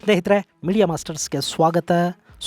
ಸ್ನೇಹಿತರೆ, ಮೀಡಿಯಾ ಮಾಸ್ಟರ್ಸ್ಗೆ ಸ್ವಾಗತ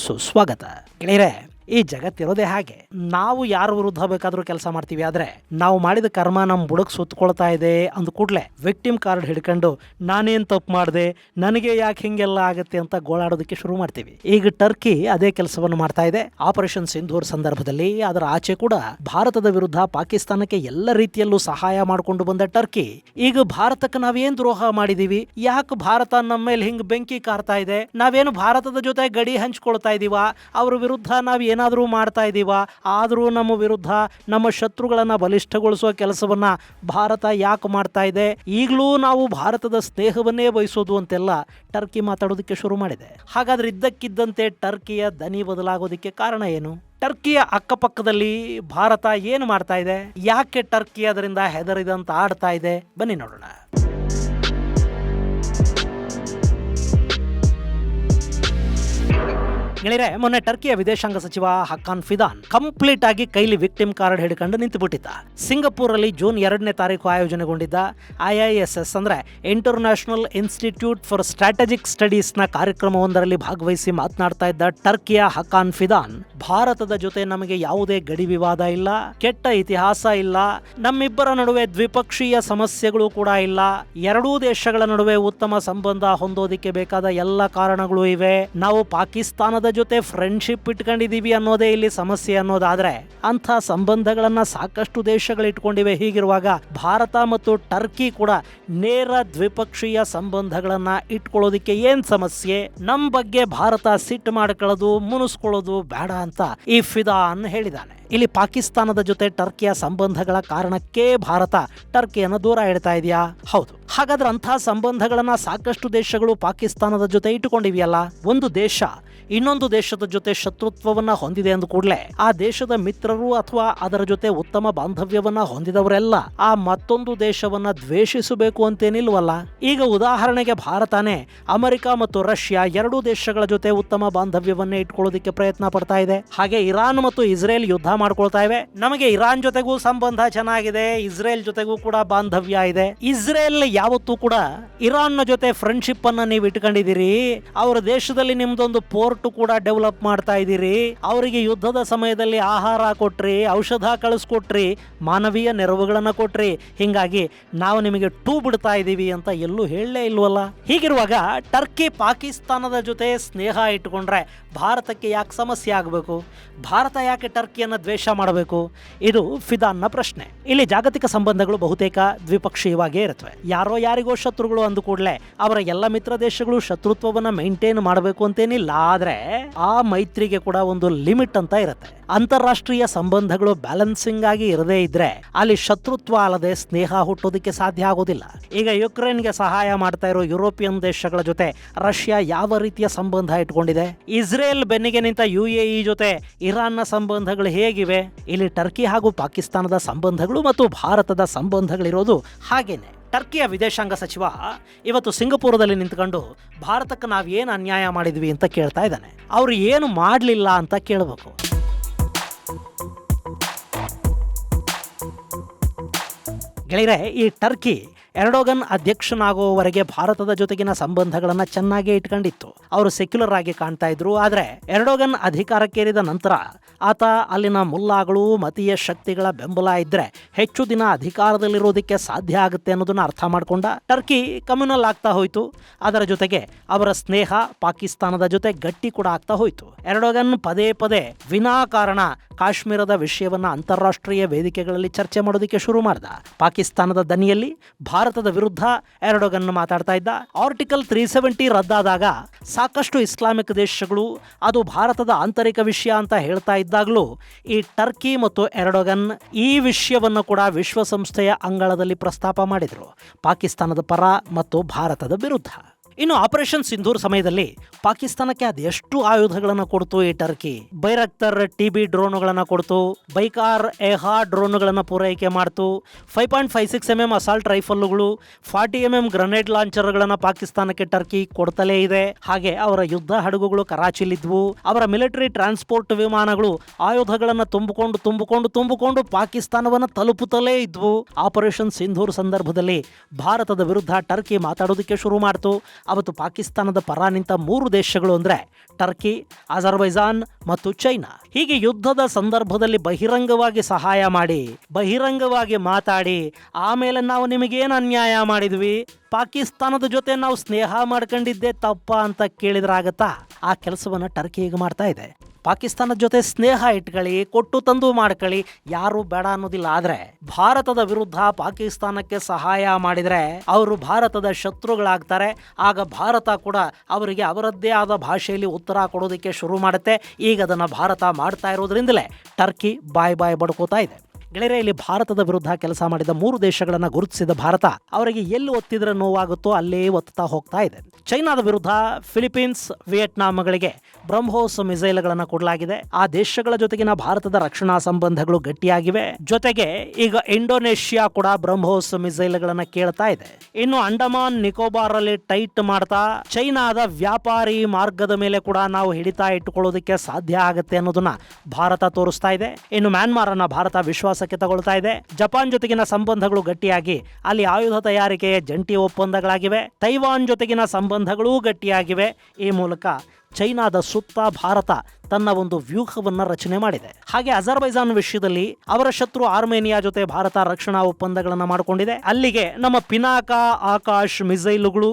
ಸುಸ್ವಾಗತ. ಗೆಳೆಯರೆ, ಈ ಜಗತ್ತಿರೋದೇ ಹಾಗೆ. ನಾವು ಯಾರ ವಿರುದ್ಧ ಬೇಕಾದರೂ ಕೆಲಸ ಮಾಡ್ತೀವಿ, ಆದರೆ ನಾವು ಮಾಡಿದ ಕರ್ಮ ನಮ್ಮ ಬುಡಕ್ ಸುತ್ತಕೊಳ್ತಾ ಇದೆ ಅಂದ ಕೂಡಲೇ ವಿಕ್ಟಿಮ್ ಕಾರ್ಡ್ ಹಿಡ್ಕೊಂಡು ನಾನೇನು ತಪ್ಪು ಮಾಡಿದೆ, ನನಗೆ ಯಾಕೆ ಹಿಂಗೆಲ್ಲ ಆಗುತ್ತೆ ಅಂತ ಗೋಳಾಡೋದಕ್ಕೆ ಶುರು ಮಾಡ್ತೀವಿ. ಈಗ ಟರ್ಕಿ ಅದೇ ಕೆಲಸವನ್ನು ಮಾಡ್ತಾ ಇದೆ. ಆಪರೇಷನ್ ಸಿಂಧೂರ್ ಸಂದರ್ಭದಲ್ಲಿ ಅದರ ಆಚೆ ಕೂಡ ಭಾರತದ ವಿರುದ್ಧ ಪಾಕಿಸ್ತಾನಕ್ಕೆ ಎಲ್ಲ ರೀತಿಯಲ್ಲೂ ಸಹಾಯ ಮಾಡಿಕೊಂಡು ಬಂದ ಟರ್ಕಿ ಈಗ ಭಾರತಕ್ಕೆ ನಾವೇನ್ ದ್ರೋಹ ಮಾಡಿದೀವಿ, ಯಾಕೆ ಭಾರತ ನಮ್ಮ ಮೇಲೆ ಹಿಂಗ್ ಬೆಂಕಿ ಕಾರ್ತಾ ಇದೆ, ನಾವೇನು ಭಾರತದ ಜೊತೆ ಗಡಿ ಹಂಚ್ಕೊಳ್ತಾ ಇದೀವ, ಅವ್ರ ವಿರುದ್ಧ ನಾವ್ ಏನಾದರೂ ಮಾಡ್ತಾ ಇದೀವ, ಆದರೂ ನಮ್ಮ ವಿರುದ್ಧ ನಮ್ಮ ಶತ್ರುಗಳನ್ನ ಬಲಿಷ್ಠಗೊಳಿಸುವ ಕೆಲಸವನ್ನ ಭಾರತ ಯಾಕೆ ಮಾಡ್ತಾ ಇದೆ, ಈಗಲೂ ನಾವು ಭಾರತದ ಸ್ನೇಹವನ್ನೇ ಬಯಸೋದು ಅಂತೆಲ್ಲ ಟರ್ಕಿ ಮಾತಾಡೋದಕ್ಕೆ ಶುರು ಮಾಡಿದೆ. ಹಾಗಾದ್ರೆ ಇದ್ದಕ್ಕಿದ್ದಂತೆ ಟರ್ಕಿಯ ದನಿ ಬದಲಾಗೋದಕ್ಕೆ ಕಾರಣ ಏನು? ಟರ್ಕಿಯ ಅಕ್ಕಪಕ್ಕದಲ್ಲಿ ಭಾರತ ಏನು ಮಾಡ್ತಾ ಇದೆ, ಯಾಕೆ ಟರ್ಕಿ ಅದರಿಂದ ಹೆದರಿದಂತ ಆಡ್ತಾ ಇದೆ? ಬನ್ನಿ ನೋಡೋಣ. ಗೆಳೆಯರೆ, ಮೊನ್ನೆ ಟರ್ಕಿಯ ವಿದೇಶಾಂಗ ಸಚಿವ ಹಕಾನ್ ಫಿದಾನ್ ಕಂಪ್ಲೀಟ್ ಆಗಿ ಕೈಲಿ ವಿಕ್ಟಿಮ್ ಕಾರ್ಡ್ ಹಿಡ್ಕೊಂಡು ನಿಂತು ಬಿಟ್ಟಿದ್ದ. ಸಿಂಗಪೂರ್ ಅಲ್ಲಿ ಜೂನ್ 2ನೇ ತಾರೀಕು ಆಯೋಜನೆಗೊಂಡಿದ್ದ IISS ಅಂದ್ರೆ international institute for strategic studies ನ ಕಾರ್ಯಕ್ರಮವೊಂದರಲ್ಲಿ ಭಾಗವಹಿಸಿ ಮಾತನಾಡ್ತಾ ಇದ್ದ ಟರ್ಕಿಯ ಹಕಾನ್ ಫಿದಾನ್, ಭಾರತದ ಜೊತೆ ನಮಗೆ ಯಾವುದೇ ಗಡಿ ವಿವಾದ ಇಲ್ಲ, ಕೆಟ್ಟ ಇತಿಹಾಸ ಇಲ್ಲ, ನಮ್ಮಿಬ್ಬರ ನಡುವೆ ದ್ವಿಪಕ್ಷೀಯ ಸಮಸ್ಯೆಗಳು ಕೂಡ ಇಲ್ಲ, ಎರಡೂ ದೇಶಗಳ ನಡುವೆ ಉತ್ತಮ ಸಂಬಂಧ ಹೊಂದೋದಿಕ್ಕೆ ಬೇಕಾದ ಎಲ್ಲ ಕಾರಣಗಳು ಇವೆ, ನಾವು ಪಾಕಿಸ್ತಾನದ ಜೊತೆ ಫ್ರೆಂಡ್ಶಿಪ್ ಇಟ್ಕೊಂಡಿದೀವಿ ಅನ್ನೋದೇ ಇಲ್ಲಿ ಸಮಸ್ಯೆ ಅನ್ನೋದಾದ್ರೆ ಅಂಥ ಸಂಬಂಧಗಳನ್ನ ಸಾಕಷ್ಟು ದೇಶಗಳು ಇಟ್ಕೊಂಡಿವೆ. ಹೀಗಿರುವಾಗ ಭಾರತ ಮತ್ತು ಟರ್ಕಿ ಕೂಡ ನೇರ ದ್ವಿಪಕ್ಷೀಯ ಸಂಬಂಧಗಳನ್ನ ಇಟ್ಕೊಳ್ಳೋದಿಕ್ಕೆ ಏನ್ ಸಮಸ್ಯೆ, ನಮ್ ಬಗ್ಗೆ ಭಾರತ ಸಿಟ್ಟು ಮಾಡ್ಕೊಳ್ಳೋದು ಮುನಿಸ್ಕೊಳ್ಳೋದು ಬೇಡ ಅಂತ ಈ ಫಿದಾನ್ ಹೇಳಿದಾನೆ. ಇಲ್ಲಿ ಪಾಕಿಸ್ತಾನದ ಜೊತೆ ಟರ್ಕಿಯ ಸಂಬಂಧಗಳ ಕಾರಣಕ್ಕೆ ಭಾರತ ಟರ್ಕಿಯನ್ನು ದೂರ ಇಡ್ತಾ ಇದೆಯಾ? ಹೌದು. ಹಾಗಾದ್ರೆ ಅಂಥ ಸಂಬಂಧಗಳನ್ನ ಸಾಕಷ್ಟು ದೇಶಗಳು ಪಾಕಿಸ್ತಾನದ ಜೊತೆ ಇಟ್ಟುಕೊಂಡಿವೆಯಲ್ಲ. ಒಂದು ದೇಶ ಇನ್ನೊಂದು ದೇಶದ ಜೊತೆ ಶತ್ರುತ್ವವನ್ನ ಹೊಂದಿದೆ ಅಂದ ಕೂಡಲೇ ಆ ದೇಶದ ಮಿತ್ರರು ಅಥವಾ ಅದರ ಜೊತೆ ಉತ್ತಮ ಬಾಂಧವ್ಯವನ್ನ ಹೊಂದಿದವರೆಲ್ಲ ಆ ಮತ್ತೊಂದು ದೇಶವನ್ನ ದ್ವೇಷಿಸಬೇಕು ಅಂತೇನಿಲ್ವಲ್ಲ. ಈಗ ಉದಾಹರಣೆಗೆ ಭಾರತನೇ ಅಮೆರಿಕ ಮತ್ತು ರಷ್ಯಾ ಎರಡೂ ದೇಶಗಳ ಜೊತೆ ಉತ್ತಮ ಬಾಂಧವ್ಯವನ್ನೇ ಇಟ್ಕೊಳ್ಳೋದಕ್ಕೆ ಪ್ರಯತ್ನ ಪಡ್ತಾ ಇದೆ. ಹಾಗೆ ಇರಾನ್ ಮತ್ತು ಇಸ್ರೇಲ್ ಯುದ್ಧ ಮಾಡ್ಕೊಳ್ತಾ ಇವೆ. ನಮಗೆ ಇರಾನ್ ಜೊತೆಗೂ ಸಂಬಂಧ ಚೆನ್ನಾಗಿದೆ, ಇಸ್ರೇಲ್ ಜೊತೆಗೂ ಕೂಡ ಬಾಂಧವ್ಯ ಇದೆ. ಇಸ್ರೇಲ್ ಯಾವತ್ತೂ ಕೂಡ ಇರಾನ್ ನ ಜೊತೆ ಫ್ರೆಂಡ್ಶಿಪ್ ಅನ್ನ ನೀವು ಇಟ್ಕೊಂಡಿದ್ದೀರಿ, ಅವರ ದೇಶದಲ್ಲಿ ನಿಮ್ದೊಂದು ಪೋರ್ಟ್ ಕೂಡ ಡೆವಲಪ್ ಮಾಡ್ತಾ ಇದ್ದೀರಿ, ಅವರಿಗೆ ಯುದ್ಧದ ಸಮಯದಲ್ಲಿ ಆಹಾರ ಕೊಟ್ರಿ, ಔಷಧ ಕಳಿಸ್ಕೊಟ್ರಿ, ಮಾನವೀಯ ನೆರವುಗಳನ್ನ ಕೊಟ್ರಿ, ಹಿಂಗಾಗಿ ನಾವು ನಿಮಗೆ ಟೂ ಬಿಡ್ತಾ ಇದೀವಿ ಅಂತ ಎಲ್ಲೂ ಹೇಳಲೇ ಇಲ್ವಲ್ಲ. ಹೀಗಿರುವಾಗ ಟರ್ಕಿ ಪಾಕಿಸ್ತಾನದ ಜೊತೆ ಸ್ನೇಹ ಇಟ್ಕೊಂಡ್ರೆ ಭಾರತಕ್ಕೆ ಯಾಕೆ ಸಮಸ್ಯೆ ಆಗಬೇಕು, ಭಾರತ ಯಾಕೆ ಟರ್ಕಿಯನ್ನ ದ್ವೇಷ ಮಾಡಬೇಕು? ಇದು ಫಿದಾನ್ನ ಪ್ರಶ್ನೆ. ಇಲ್ಲಿ ಜಾಗತಿಕ ಸಂಬಂಧಗಳು ಬಹುತೇಕ ದ್ವಿಪಕ್ಷೀಯವಾಗೇ ಇರುತ್ತವೆ. ಯಾರೋ ಯಾರಿಗೋ ಶತ್ರುಗಳು ಅಂದ ಕೂಡಲೇ ಅವರ ಎಲ್ಲ ಮಿತ್ರ ದೇಶಗಳು ಶತ್ರುತ್ವವನ್ನ ಮೇಂಟೈನ್ ಮಾಡಬೇಕು ಅಂತೇನಿಲ್ಲ. ಆದ್ರೆ ಆ ಮೈತ್ರಿಗೆ ಕೂಡ ಒಂದು ಲಿಮಿಟ್ ಅಂತ ಇರುತ್ತೆ. ಅಂತಾರಾಷ್ಟ್ರೀಯ ಸಂಬಂಧಗಳು ಬ್ಯಾಲೆನ್ಸಿಂಗ್ ಆಗಿ ಇರದೇ ಇದ್ರೆ ಅಲ್ಲಿ ಶತ್ರುತ್ವ ಅಲ್ಲದೆ ಸ್ನೇಹ ಹುಟ್ಟೋದಕ್ಕೆ ಸಾಧ್ಯ ಆಗೋದಿಲ್ಲ. ಈಗ ಯುಕ್ರೇನ್ಗೆ ಸಹಾಯ ಮಾಡ್ತಾ ಇರೋ ಯುರೋಪಿಯನ್ ದೇಶಗಳ ಜೊತೆ ರಷ್ಯಾ ಯಾವ ರೀತಿಯ ಸಂಬಂಧ ಇಟ್ಕೊಂಡಿದೆ, ಇಸ್ರೇಲ್ ಬೆನ್ನಿಗೆ ನಿಂತ UAE ಜೊತೆ ಇರಾನ್ನ ಸಂಬಂಧಗಳು ಹೇಗಿವೆ, ಇಲ್ಲಿ ಟರ್ಕಿ ಹಾಗೂ ಪಾಕಿಸ್ತಾನದ ಸಂಬಂಧಗಳು ಮತ್ತು ಭಾರತದ ಸಂಬಂಧಗಳಿರೋದು ಹಾಗೇನೆ. ಟರ್ಕಿಯ ವಿದೇಶಾಂಗ ಸಚಿವ ಇವತ್ತು ಸಿಂಗಪುರದಲ್ಲಿ ನಿಂತ್ಕೊಂಡು ಭಾರತಕ್ಕೆ ನಾವು ಏನು ಅನ್ಯಾಯ ಮಾಡಿದ್ವಿ ಅಂತ ಕೇಳ್ತಾ ಇದ್ದಾನೆ. ಅವ್ರು ಏನು ಮಾಡಲಿಲ್ಲ ಅಂತ ಕೇಳಬೇಕು. ಗೆಳೆಯರೆ, ಈ ಟರ್ಕಿ ಎರ್ಡೋಗನ್ ಅಧ್ಯಕ್ಷನಾಗುವವರೆಗೆ ಭಾರತದ ಜೊತೆಗಿನ ಸಂಬಂಧಗಳನ್ನ ಚೆನ್ನಾಗೇ ಇಟ್ಕೊಂಡಿತ್ತು. ಅವರು ಸೆಕ್ಯುಲರ್ ಆಗಿ ಕಾಣ್ತಾ ಇದ್ರು. ಆದ್ರೆ ಎರ್ಡೋಗನ್ ಅಧಿಕಾರಕ್ಕೇರಿದ ನಂತರ ಆತ ಅಲ್ಲಿನ ಮುಲ್ಲಾಗಳು ಮತೀಯ ಶಕ್ತಿಗಳ ಬೆಂಬಲ ಇದ್ರೆ ಹೆಚ್ಚು ದಿನ ಅಧಿಕಾರದಲ್ಲಿರೋದಕ್ಕೆ ಸಾಧ್ಯ ಆಗುತ್ತೆ ಅನ್ನೋದನ್ನ ಅರ್ಥ ಮಾಡ್ಕೊಂಡ ಟರ್ಕಿ ಕಮ್ಯುನಲ್ ಆಗ್ತಾ ಹೋಯ್ತು. ಅದರ ಜೊತೆಗೆ ಅವರ ಸ್ನೇಹ ಪಾಕಿಸ್ತಾನದ ಜೊತೆ ಗಟ್ಟಿ ಕೂಡ ಆಗ್ತಾ ಹೋಯ್ತು. ಎರ್ಡೋಗನ್ ಪದೇ ಪದೇ ವಿನಾಕಾರಣ ಕಾಶ್ಮೀರದ ವಿಷಯವನ್ನ ಅಂತಾರಾಷ್ಟ್ರೀಯ ವೇದಿಕೆಗಳಲ್ಲಿ ಚರ್ಚೆ ಮಾಡೋದಕ್ಕೆ ಶುರು ಮಾಡ್ದ. ಪಾಕಿಸ್ತಾನದ ದನಿಯಲ್ಲಿ ಭಾರತದ ವಿರುದ್ಧ ಎರ್ಡೋಗನ್ ಮಾತಾಡ್ತಾ ಇದ್ದ. ಆರ್ಟಿಕಲ್ 370 ರದ್ದಾದಾಗ ಸಾಕಷ್ಟು ಇಸ್ಲಾಮಿಕ್ ದೇಶಗಳು ಅದು ಭಾರತದ ಆಂತರಿಕ ವಿಷಯ ಅಂತ ಹೇಳ್ತಾ ಇದ್ದಾಗಲೂ ಈ ಟರ್ಕಿ ಮತ್ತು ಎರ್ಡೋಗನ್ ಈ ವಿಷಯವನ್ನು ಕೂಡ ವಿಶ್ವಸಂಸ್ಥೆಯ ಅಂಗಳದಲ್ಲಿ ಪ್ರಸ್ತಾಪ ಮಾಡಿದರು, ಪಾಕಿಸ್ತಾನದ ಪರ ಮತ್ತು ಭಾರತದ ವಿರುದ್ಧ. ಇನ್ನು ಆಪರೇಷನ್ ಸಿಂಧೂರ್ ಸಮಯದಲ್ಲಿ ಪಾಕಿಸ್ತಾನಕ್ಕೆ ಅದೆಷ್ಟು ಆಯುಧಗಳನ್ನು ಕೊಡ್ತು ಈ ಟರ್ಕಿ. ಬೈರಕ್ತರ್ TB ಡ್ರೋನ್ಗಳನ್ನು ಕೊಡ್ತು, ಬೈಕಾರ್ ಎಹಾ ಡ್ರೋನ್ಗಳನ್ನು ಪೂರೈಕೆ ಮಾಡ್ತು, 5.56 mm ಅಸಾಲ್ಟ್ ರೈಫಲ್ಗಳು, 40 mm ಗ್ರೆನೇಡ್ ಲಾಂಚರ್ಗಳನ್ನು ಪಾಕಿಸ್ತಾನಕ್ಕೆ ಟರ್ಕಿ ಕೊಡ್ತಲೇ ಇದೆ. ಹಾಗೆ ಅವರ ಯುದ್ಧ ಹಡಗುಗಳು ಕರಾಚಿಲಿದ್ವು. ಅವರ ಮಿಲಿಟರಿ ಟ್ರಾನ್ಸ್ಪೋರ್ಟ್ ವಿಮಾನಗಳು ಆಯುಧಗಳನ್ನು ತುಂಬಿಕೊಂಡು ಪಾಕಿಸ್ತಾನವನ್ನು ತಲುಪುತ್ತಲೇ ಇದ್ವು. ಆಪರೇಷನ್ ಸಿಂಧೂರ್ ಸಂದರ್ಭದಲ್ಲಿ ಭಾರತದ ವಿರುದ್ಧ ಟರ್ಕಿ ಮಾತಾಡೋದಕ್ಕೆ ಶುರು ಮಾಡ್ತು. ಅವತ್ತು ಪಾಕಿಸ್ತಾನದ ಪರ ನಿಂತ 3 ದೇಶಗಳು ಅಂದ್ರೆ ಟರ್ಕಿ, ಅಜರ್ಬೈಜಾನ್ ಮತ್ತು ಚೈನಾ. ಹೀಗೆ ಯುದ್ಧದ ಸಂದರ್ಭದಲ್ಲಿ ಬಹಿರಂಗವಾಗಿ ಸಹಾಯ ಮಾಡಿ, ಬಹಿರಂಗವಾಗಿ ಮಾತಾಡಿ, ಆಮೇಲೆ ನಾವು ನಿಮಗೇನು ಅನ್ಯಾಯ ಮಾಡಿದ್ವಿ, ಪಾಕಿಸ್ತಾನದ ಜೊತೆ ನಾವು ಸ್ನೇಹ ಮಾಡ್ಕೊಂಡಿದ್ದೆ ತಪ್ಪ ಅಂತ ಕೇಳಿದ್ರಾಗತ್ತಾ? ಆ ಕೆಲಸವನ್ನ ಟರ್ಕಿ ಈಗ ಮಾಡ್ತಾ ಇದೆ. ಪಾಕಿಸ್ತಾನದ ಜೊತೆ ಸ್ನೇಹ ಇಟ್ಕೊಳ್ಳಿ, ಕೊಟ್ಟು ತಂದು ಮಾಡ್ಕೊಳ್ಳಿ, ಯಾರು ಬೇಡ ಅನ್ನೋದಿಲ್ಲ. ಆದ್ರೆ ಭಾರತದ ವಿರುದ್ಧ ಪಾಕಿಸ್ತಾನಕ್ಕೆ ಸಹಾಯ ಮಾಡಿದ್ರೆ ಅವರು ಭಾರತದ ಶತ್ರುಗಳಾಗ್ತಾರೆ. ಆಗ ಭಾರತ ಕೂಡ ಅವರಿಗೆ ಅವರದ್ದೇ ಆದ ಭಾಷೆಯಲ್ಲಿ ಉತ್ತರ ಕೊಡೋದಕ್ಕೆ ಶುರು ಮಾಡುತ್ತೆ. ಈಗ ಅದನ್ನ ಭಾರತ ಮಾಡ್ತಾ ಇರೋದ್ರಿಂದಲೇ ಟರ್ಕಿ ಬಾಯ್ ಬಡ್ಕೋತಾ ಇದೆ. ಗೆಳೆಯರೆ, ಇಲ್ಲಿ ಭಾರತದ ವಿರುದ್ಧ ಕೆಲಸ ಮಾಡಿದ 3 ದೇಶಗಳನ್ನ ಗುರುತಿಸಿದ ಭಾರತ ಅವರಿಗೆ ಎಲ್ಲಿ ಒತ್ತಿದ್ರೆ ನೋವಾಗುತ್ತೋ ಅಲ್ಲೇ ಒತ್ತಾ ಹೋಗ್ತಾ ಇದೆ. ಚೈನಾದ ವಿರುದ್ಧ ಫಿಲಿಪೀನ್ಸ್, ವಿಯೆಟ್ನಾಂಗಳಿಗೆ ಬ್ರಹ್ಮೋಸ್ ಮಿಸೈಲ್ಗಳನ್ನು ಕೊಡಲಾಗಿದೆ. ಆ ದೇಶಗಳ ಜೊತೆಗಿನ ಭಾರತದ ರಕ್ಷಣಾ ಸಂಬಂಧಗಳು ಗಟ್ಟಿಯಾಗಿವೆ. ಜೊತೆಗೆ ಈಗ ಇಂಡೋನೇಷ್ಯಾ ಕೂಡ ಬ್ರಹ್ಮೋಸ್ ಮಿಸೈಲ್ಗಳನ್ನ ಕೇಳ್ತಾ ಇದೆ. ಇನ್ನು ಅಂಡಮಾನ್ ನಿಕೋಬಾರ್ ಅಲ್ಲಿ ಟೈಟ್ ಮಾಡ್ತಾ ಚೈನಾದ ವ್ಯಾಪಾರಿ ಮಾರ್ಗದ ಮೇಲೆ ಕೂಡ ನಾವು ಹಿಡಿತಾ ಇಟ್ಟುಕೊಳ್ಳೋದಕ್ಕೆ ಸಾಧ್ಯ ಆಗುತ್ತೆ ಅನ್ನೋದನ್ನ ಭಾರತ ತೋರಿಸ್ತಾ ಇದೆ. ಇನ್ನು ಮ್ಯಾನ್ಮಾರ್ ಅನ್ನ ಭಾರತ ವಿಶ್ವಾಸಕ್ಕೆ ತಗೊಳ್ತಾ ಇದೆ. ಜಪಾನ್ ಜೊತೆಗಿನ ಸಂಬಂಧಗಳು ಗಟ್ಟಿಯಾಗಿ ಅಲ್ಲಿ ಆಯುಧ ತಯಾರಿಕೆಯ ಜಂಟಿ ಒಪ್ಪಂದಗಳಾಗಿವೆ. ತೈವಾನ್ ಜೊತೆಗಿನ ಸಂಬಂಧಗಳೂ ಗಟ್ಟಿಯಾಗಿವೆ. ಈ ಮೂಲಕ ಚೈನಾದ ಸುತ್ತ ಭಾರತ ತನ್ನ ಒಂದು ವ್ಯೂಹವನ್ನ ರಚನೆ ಮಾಡಿದೆ. ಹಾಗೆ ಅಜರ್ಬೈಜಾನ್ ವಿಷಯದಲ್ಲಿ ಅವರ ಶತ್ರು ಆರ್ಮೇನಿಯಾ ಜೊತೆ ಭಾರತ ರಕ್ಷಣಾ ಒಪ್ಪಂದಗಳನ್ನು ಮಾಡಿಕೊಂಡಿದೆ. ಅಲ್ಲಿಗೆ ನಮ್ಮ ಪಿನಾಕ ಆಕಾಶ್ ಮಿಸೈಲುಗಳು,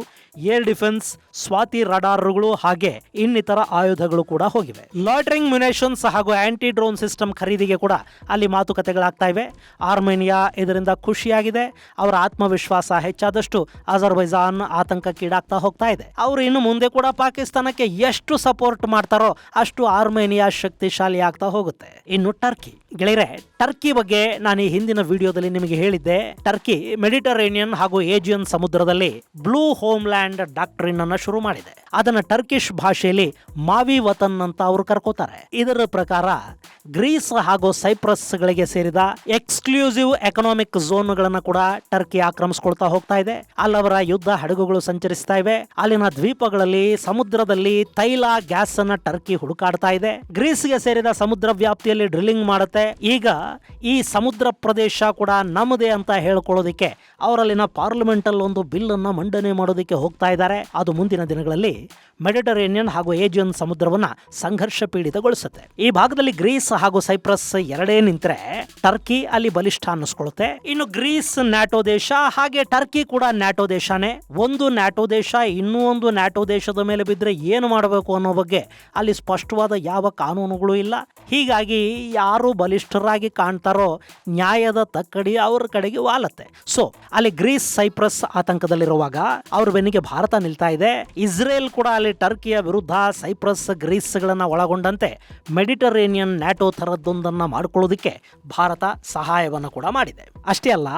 ಏರ್ ಡಿಫೆನ್ಸ್, ಸ್ವಾತಿ ರಡಾರ್ಗಳು ಹಾಗೆ ಇನ್ನಿತರ ಆಯುಧಗಳು ಕೂಡ ಹೋಗಿವೆ. ಲಾಯ್ಟರಿಂಗ್ ಮ್ಯುನೇಷನ್ಸ್ ಹಾಗೂ ಆಂಟಿ ಡ್ರೋನ್ ಸಿಸ್ಟಮ್ ಖರೀದಿಗೆ ಕೂಡ ಅಲ್ಲಿ ಮಾತುಕತೆಗಳಾಗ್ತಾ ಇವೆ. ಆರ್ಮೇನಿಯಾ ಇದರಿಂದ ಖುಷಿಯಾಗಿದೆ. ಅವರ ಆತ್ಮವಿಶ್ವಾಸ ಹೆಚ್ಚಾದಷ್ಟು ಅಜರ್ಬೈಜಾನ್ ಆತಂಕಕ್ಕೀಡಾಗ್ತಾ ಹೋಗ್ತಾ ಇದೆ. ಅವರು ಇನ್ನು ಮುಂದೆ ಕೂಡ ಪಾಕಿಸ್ತಾನಕ್ಕೆ ಎಷ್ಟು ಸಪೋರ್ಟ್ ಮಾಡ್ತಾರೋ ಅಷ್ಟು ಆರ್ಮೇನಿಯಾ ಶಕ್ತಿಶಾಲಿ ಆಗ್ತಾ ಹೋಗುತ್ತೆ. ಇನ್ನು ಟರ್ಕಿ ಗೆಳೆಯರೆ, ಟರ್ಕಿ ಬಗ್ಗೆ ನಾನು ಈ ಹಿಂದಿನ ವಿಡಿಯೋದಲ್ಲಿ ನಿಮಗೆ ಹೇಳಿದ್ದೆ. ಟರ್ಕಿ ಮೆಡಿಟರೇನಿಯನ್ ಹಾಗೂ ಏಜಿಯನ್ ಸಮುದ್ರದಲ್ಲಿ ಬ್ಲೂ ಹೋಮ್ಲ್ಯಾಂಡ್ ಡಾಕ್ಟ್ರಿನ್ ಅನ್ನ ಶುರು ಮಾಡಿದೆ. ಅದನ್ನ ಟರ್ಕಿಶ್ ಭಾಷೆಯಲ್ಲಿ ಮಾವಿ ವತನ್ ಅಂತ ಅವರು ಕರ್ಕೋತಾರೆ. ಇದರ ಪ್ರಕಾರ ಗ್ರೀಸ್ ಹಾಗೂ ಸೈಪ್ರಸ್ ಗಳಿಗೆ ಸೇರಿದ ಎಕ್ಸ್ಕ್ಲೂಸಿವ್ ಎಕನಾಮಿಕ್ ಝೋನ್ ಗಳನ್ನ ಕೂಡ ಟರ್ಕಿ ಆಕ್ರಮಿಸಿಕೊಳ್ತಾ ಹೋಗ್ತಾ ಇದೆ. ಅಲ್ಲವರ ಯುದ್ಧ ಹಡಗುಗಳು ಸಂಚರಿಸ್ತಾ ಇವೆ. ಅಲ್ಲಿನ ದ್ವೀಪಗಳಲ್ಲಿ, ಸಮುದ್ರದಲ್ಲಿ ತೈಲ, ಗ್ಯಾಸ್ ಅನ್ನ ಟರ್ಕಿ ಹುಡುಕಾಡ್ತಾ ಇದೆ. ಗ್ರೀಸ್ಗೆ ಸೇರಿದ ಸಮುದ್ರ ವ್ಯಾಪ್ತಿಯಲ್ಲಿ ಡ್ರಿಲ್ಲಿಂಗ್ ಮಾಡುತ್ತೆ. ಈಗ ಈ ಸಮುದ್ರ ಪ್ರದೇಶ ಕೂಡ ನಮ್ಮದೇ ಅಂತ ಹೇಳ್ಕೊಳ್ಳೋದಿಕ್ಕೆ ಅವರಲ್ಲಿನ ಪಾರ್ಲಿಮೆಂಟ್ ಅಲ್ಲಿ ಒಂದು ಬಿಲ್ ಅನ್ನ ಮಂಡನೆ ಮಾಡೋದಕ್ಕೆ ಹೋಗ್ತಾ ಇದ್ದಾರೆ. ಅದು ಮುಂದಿನ ದಿನಗಳಲ್ಲಿ ಮೆಡಿಟರೇನಿಯನ್ ಹಾಗೂ ಏಜಿಯನ್ ಸಮುದ್ರವನ್ನ ಸಂಘರ್ಷ ಪೀಡಿತಗೊಳಿಸುತ್ತೆ. ಈ ಭಾಗದಲ್ಲಿ ಗ್ರೀಸ್ ಹಾಗೂ ಸೈಪ್ರಸ್ ಎರಡೇ ನಿಂತ್ರೆ ಟರ್ಕಿ ಅಲ್ಲಿ ಬಲಿಷ್ಠ ಅನ್ನಿಸ್ಕೊಳ್ಳುತ್ತೆ. ಇನ್ನು ಗ್ರೀಸ್ ನ್ಯಾಟೋ ದೇಶ, ಹಾಗೆ ಟರ್ಕಿ ಕೂಡ ನ್ಯಾಟೋ ದೇಶನೇ. ಒಂದು ನ್ಯಾಟೋ ದೇಶ ಇನ್ನೂ ಒಂದು ನ್ಯಾಟೋ ದೇಶದ ಮೇಲೆ ಬಿದ್ದರೆ ಏನು ಮಾಡಬೇಕು ಅನ್ನೋ ಬಗ್ಗೆ ಅಲ್ಲಿ ಸ್ಪಷ್ಟವಾದ ಯಾವ ಕಾನೂನುಗಳು ಇಲ್ಲ. ಹೀಗಾಗಿ ಯಾರು ಬಲಿಷ್ಠರಾಗಿ ಕಾಣ್ತಾರೋ ನ್ಯಾಯದ ತಕ್ಕಡಿ ಅವ್ರ ಕಡೆಗೆ ವಾಲತ್ತೆ. ಸೊ ಅಲ್ಲಿ ಗ್ರೀಸ್, ಸೈಪ್ರಸ್ ಆತಂಕದಲ್ಲಿರುವಾಗ ಅವ್ರ ಬೆನ್ನಿಗೆ ಭಾರತ ನಿಲ್ತಾ ಇದೆ. ಇಸ್ರೇಲ್ ಕೂಡ ಅಲ್ಲಿ ಟರ್ಕಿಯ ವಿರುದ್ಧ ಸೈಪ್ರಸ್, ಗ್ರೀಸ್ಗಳನ್ನ ಒಳಗೊಂಡಂತೆ ಮೆಡಿಟರೇನಿಯನ್ ನ್ಯಾಟೋ ಥರದ್ದೊಂದನ್ನ ಮಾಡಿಕೊಳ್ಳೋದಕ್ಕೆ ಭಾರತ ಸಹಾಯವನ್ನು ಕೂಡ ಮಾಡಿದೆ. ಅಷ್ಟೇ ಅಲ್ಲ,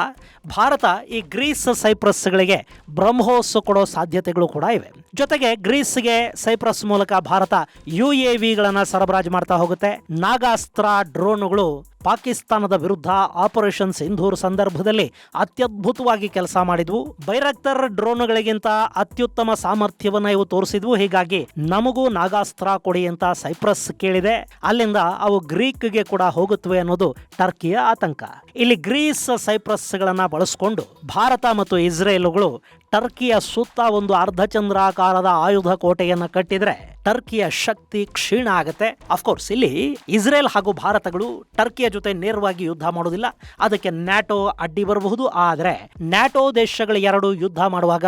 ಭಾರತ ಈ ಗ್ರೀಸ್, ಸೈಪ್ರಸ್ಗಳಿಗೆ ಬ್ರಹ್ಮೋಸ್ ಕೊಡೋ ಸಾಧ್ಯತೆಗಳು ಕೂಡ ಇವೆ. ಜೊತೆಗೆ ಗ್ರೀಸ್ಗೆ ಸೈಪ್ರಸ್ ಮೂಲಕ ಭಾರತ UAVಗಳನ್ನ ಸರಬರಾಜು ಮಾಡ್ತಾ ಹೋಗುತ್ತೆ. ನಾಗಾಸ್ತ್ರ ಡ್ರೋನ್ಗಳು ಪಾಕಿಸ್ತಾನದ ವಿರುದ್ಧ ಆಪರೇಷನ್ ಸಿಂಧೂರ್ ಸಂದರ್ಭದಲ್ಲಿ ಅತ್ಯದ್ಭುತವಾಗಿ ಕೆಲಸ ಮಾಡಿದ್ವು. ಬೈರಕ್ತರ್ ಡ್ರೋನ್ಗಳಿಗಿಂತ ಅತ್ಯುತ್ತಮ ಸಾಮರ್ಥ್ಯವನ್ನ ಇವು ತೋರಿಸಿದ್ವು. ಹೀಗಾಗಿ ನಮಗೂ ನಾಗಾಸ್ತ್ರ ಕೊಡಿ ಅಂತ ಸೈಪ್ರಸ್ ಕೇಳಿದೆ. ಅಲ್ಲಿಂದ ಅವು ಗ್ರೀಕ್ಗೆ ಕೂಡ ಹೋಗುತ್ತವೆ ಅನ್ನೋದು ಟರ್ಕಿಯ ಆತಂಕ. ಇಲ್ಲಿ ಗ್ರೀಸ್, ಸೈಪ್ರಸ್ಗಳನ್ನ ಬಳಸಿಕೊಂಡು ಭಾರತ ಮತ್ತು ಇಸ್ರೇಲುಗಳು ಟರ್ಕಿಯ ಸುತ್ತ ಒಂದು ಅರ್ಧಚಂದ್ರಾಕಾರದ ಆಯುಧ ಕೋಟೆಯನ್ನ ಕಟ್ಟಿದ್ರೆ ಟರ್ಕಿಯ ಶಕ್ತಿ ಕ್ಷೀಣ ಆಗುತ್ತೆ. ಅಫ್ಕೋರ್ಸ್ ಇಲ್ಲಿ ಇಸ್ರೇಲ್ ಹಾಗೂ ಭಾರತಗಳು ಟರ್ಕಿಯ ಜೊತೆ ನೇರವಾಗಿ ಯುದ್ಧ ಮಾಡೋದಿಲ್ಲ. ಅದಕ್ಕೆ ನ್ಯಾಟೋ ಅಡ್ಡಿ ಬರಬಹುದು. ಆದರೆ ನ್ಯಾಟೋ ದೇಶಗಳು ಎರಡು ಯುದ್ಧ ಮಾಡುವಾಗ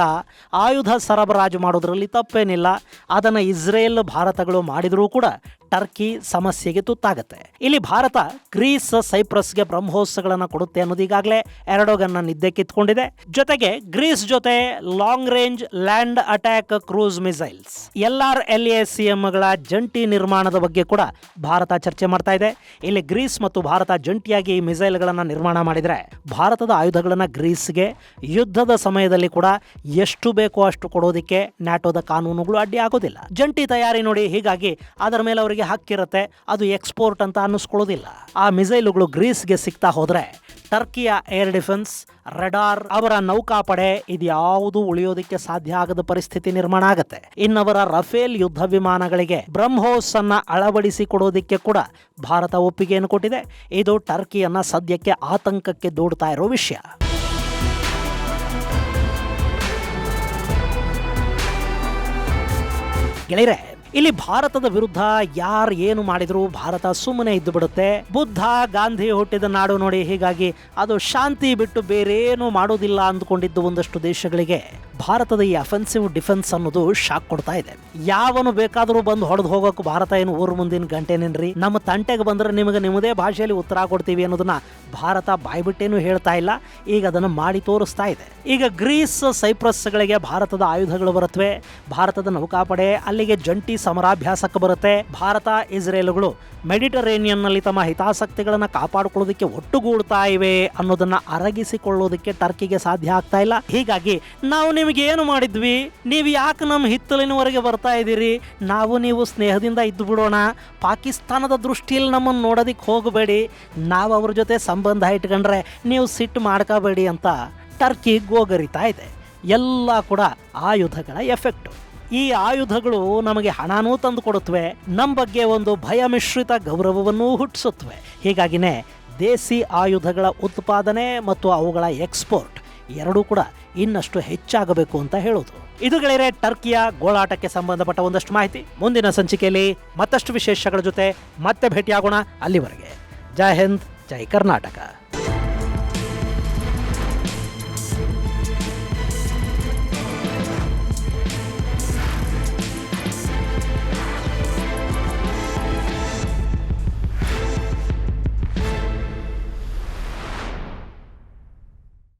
ಆಯುಧ ಸರಬರಾಜು ಮಾಡೋದ್ರಲ್ಲಿ ತಪ್ಪೇನಿಲ್ಲ. ಅದನ್ನು ಇಸ್ರೇಲ್, ಭಾರತಗಳು ಮಾಡಿದರೂ ಕೂಡ ಟರ್ಕಿ ಸಮಸ್ಯೆಗೆ ತುತ್ತಾಗುತ್ತೆ. ಇಲ್ಲಿ ಭಾರತ ಗ್ರೀಸ್, ಸೈಪ್ರಸ್ಗೆ ಬ್ರಹ್ಮೋಸ್ಗಳನ್ನು ಕೊಡುತ್ತೆ ಅನ್ನೋದು ಈಗಾಗಲೇ ಎರ್ಡೋಗನ್ನ ನಿದ್ದೆ ಕಿತ್ಕೊಂಡಿದೆ. ಜೊತೆಗೆ ಗ್ರೀಸ್ ಜೊತೆ long range land attack cruise missiles LRLACMಗಳ ಜಂಟಿ ನಿರ್ಮಾಣದ ಬಗ್ಗೆ ಕೂಡ ಭಾರತ ಚರ್ಚೆ ಮಾಡ್ತಾ ಇದೆ. ಇಲ್ಲಿ ಗ್ರೀಸ್ ಮತ್ತು ಭಾರತ ಜಂಟಿಯಾಗಿ ಈ ಮಿಸೈಲ್ಗಳನ್ನು ನಿರ್ಮಾಣ ಮಾಡಿದರೆ ಭಾರತದ ಆಯುಧಗಳನ್ನು ಗ್ರೀಸ್ಗೆ ಯುದ್ಧದ ಸಮಯದಲ್ಲಿ ಕೂಡ ಎಷ್ಟು ಬೇಕೋ ಅಷ್ಟು ಕೊಡೋದಕ್ಕೆ ನ್ಯಾಟೋದ ಕಾನೂನುಗಳು ಅಡ್ಡಿ ಆಗೋದಿಲ್ಲ. ಜಂಟಿ ತಯಾರಿ ನೋಡಿ, ಹೀಗಾಗಿ ಅದರ ಮೇಲೆ ಅವರಿಗೆ ಹಕ್ಕಿರುತ್ತೆ. ಅದು ಎಕ್ಸ್ಪೋರ್ಟ್ ಅಂತ ಅನ್ನಿಸ್ಕೊಳ್ಳೋದಿಲ್ಲ. ಆ ಮಿಸೈಲುಗಳು ಗ್ರೀಸ್ಗೆ ಸಿಗ್ತಾ ಹೋದ್ರೆ ಟರ್ಕಿಯ ಏರ್ ಡಿಫೆನ್ಸ್, ರಡಾರ್, ಅವರ ನೌಕಾಪಡೆ ಇದ್ಯಾವುದು ಉಳಿಯೋದಕ್ಕೆ ಸಾಧ್ಯ ಆಗದ ಪರಿಸ್ಥಿತಿ ನಿರ್ಮಾಣ ಆಗುತ್ತೆ. ಇನ್ನವರ ರಫೇಲ್ ಯುದ್ಧ ವಿಮಾನಗಳಿಗೆ ಬ್ರಹ್ಮೋಸ್ ಅನ್ನ ಅಳವಡಿಸಿಕೊಡೋದಕ್ಕೆ ಕೂಡ ಭಾರತ ಒಪ್ಪಿಗೆಯನ್ನು ಕೊಟ್ಟಿದೆ. ಇದು ಟರ್ಕಿಯನ್ನ ಸದ್ಯಕ್ಕೆ ಆತಂಕಕ್ಕೆ ದೂಡ್ತಾ ಇರೋ ವಿಷಯ. ಗೆಳೆಯರೆ, ಇಲ್ಲಿ ಭಾರತದ ವಿರುದ್ಧ ಯಾರು ಏನು ಮಾಡಿದ್ರು ಭಾರತ ಸುಮ್ಮನೆ ಇದ್ದು ಬಿಡುತ್ತೆ. ಬುದ್ಧ ಗಾಂಧಿ ಹುಟ್ಟಿದ ನಾಡು ನೋಡಿ, ಹೀಗಾಗಿ ಅದು ಶಾಂತಿ ಬಿಟ್ಟು ಬೇರೇನು ಮಾಡೋದಿಲ್ಲ ಅಂದ್ಕೊಂಡಿದ್ದು ಒಂದಷ್ಟು ದೇಶಗಳಿಗೆ ಭಾರತದ ಈ ಅಫೆನ್ಸಿವ್ ಡಿಫೆನ್ಸ್ ಅನ್ನೋದು ಶಾಕ್ ಕೊಡ್ತಾ ಇದೆ. ಯಾವನು ಬೇಕಾದರೂ ಬಂದು ಹೊಡೆದು ಹೋಗೋಕೆ ಭಾರತ ಏನು ಊರು ಮುಂದಿನ ಗಂಟೆನೇನ್ರಿ, ನಮ್ಮ ತಂಟೆಗೆ ಬಂದ್ರೆ ನಿಮಗೆ ನಿಮ್ಮದೇ ಭಾಷೆಯಲ್ಲಿ ಉತ್ತರ ಕೊಡ್ತೀವಿ ಅನ್ನೋದನ್ನ ಭಾರತ ಬಾಯ್ಬಿಟ್ಟೇನು ಹೇಳ್ತಾ ಇಲ್ಲ, ಈಗ ಅದನ್ನು ಮಾಡಿ ತೋರಿಸ್ತಾ ಇದೆ. ಈಗ ಗ್ರೀಸ್, ಸೈಪ್ರಸ್ಗಳಿಗೆ ಭಾರತದ ಆಯುಧಗಳು ಬರುತ್ತವೆ. ಭಾರತದ ನೌಕಾಪಡೆ ಅಲ್ಲಿಗೆ ಜಂಟಿ ಸಮರಾಭ್ಯಾಸಕ್ಕೆ ಬರುತ್ತೆ. ಭಾರತ, ಇಸ್ರೇಲ್ಗಳು ಮೆಡಿಟರೇನಿಯನ್ ನಲ್ಲಿ ತಮ್ಮ ಹಿತಾಸಕ್ತಿಗಳನ್ನ ಕಾಪಾಡಿಕೊಳ್ಳೋದಕ್ಕೆ ಒಟ್ಟುಗೂಡ್ತಾ ಇವೆ ಅನ್ನೋದನ್ನ ಅರಗಿಸಿಕೊಳ್ಳೋದಕ್ಕೆ ಟರ್ಕಿಗೆ ಸಾಧ್ಯ ಆಗ್ತಾ ಇಲ್ಲ. ಹೀಗಾಗಿ ನಾವು ನಿಮಗೆ ಏನು ಮಾಡಿದ್ವಿ, ನೀವು ಯಾಕೆ ನಮ್ಮ ಹಿತ್ತಲಿನವರೆಗೆ ಬರ್ತಾ ಇದ್ದೀರಿ, ನಾವು ನೀವು ಸ್ನೇಹದಿಂದ ಇದ್ದು ಬಿಡೋಣ, ಪಾಕಿಸ್ತಾನದ ದೃಷ್ಟಿಯಲ್ಲಿ ನಮ್ಮನ್ನು ನೋಡೋದಿಕ್ಕೆ ಹೋಗಬೇಡಿ, ನಾವು ಅವ್ರ ಜೊತೆ ಸಂಬಂಧ ಇಟ್ಕೊಂಡ್ರೆ ನೀವು ಸಿಟ್ಟು ಮಾಡ್ಕೋಬೇಡಿ ಅಂತ ಟರ್ಕಿ ಗೋಗರಿತಾ ಇದೆ. ಎಲ್ಲ ಕೂಡ ಆಯುಧಗಳ ಎಫೆಕ್ಟು. ಈ ಆಯುಧಗಳು ನಮಗೆ ಹಣನೂ ತಂದು ಕೊಡುತ್ತವೆ, ನಮ್ಮ ಬಗ್ಗೆ ಒಂದು ಭಯ ಮಿಶ್ರಿತ ಗೌರವವನ್ನೂ ಹುಟ್ಟಿಸುತ್ತವೆ. ಹೀಗಾಗಿನೇ ದೇಸಿ ಆಯುಧಗಳ ಉತ್ಪಾದನೆ ಮತ್ತು ಅವುಗಳ ಎಕ್ಸ್ಪೋರ್ಟ್ ಎರಡೂ ಕೂಡ ಇನ್ನಷ್ಟು ಹೆಚ್ಚಾಗಬೇಕು ಅಂತ ಹೇಳೋದು. ಇದು ಗೆಳೆಯರೆ ಟರ್ಕಿಯ ಗೋಳಾಟಕ್ಕೆ ಸಂಬಂಧಪಟ್ಟ ಒಂದಷ್ಟು ಮಾಹಿತಿ. ಮುಂದಿನ ಸಂಚಿಕೆಯಲ್ಲಿ ಮತ್ತಷ್ಟು ವಿಶೇಷಗಳ ಜೊತೆ ಮತ್ತೆ ಭೇಟಿಯಾಗೋಣ. ಅಲ್ಲಿವರೆಗೆ ಜೈ ಹಿಂದ್, ಜೈ ಕರ್ನಾಟಕ.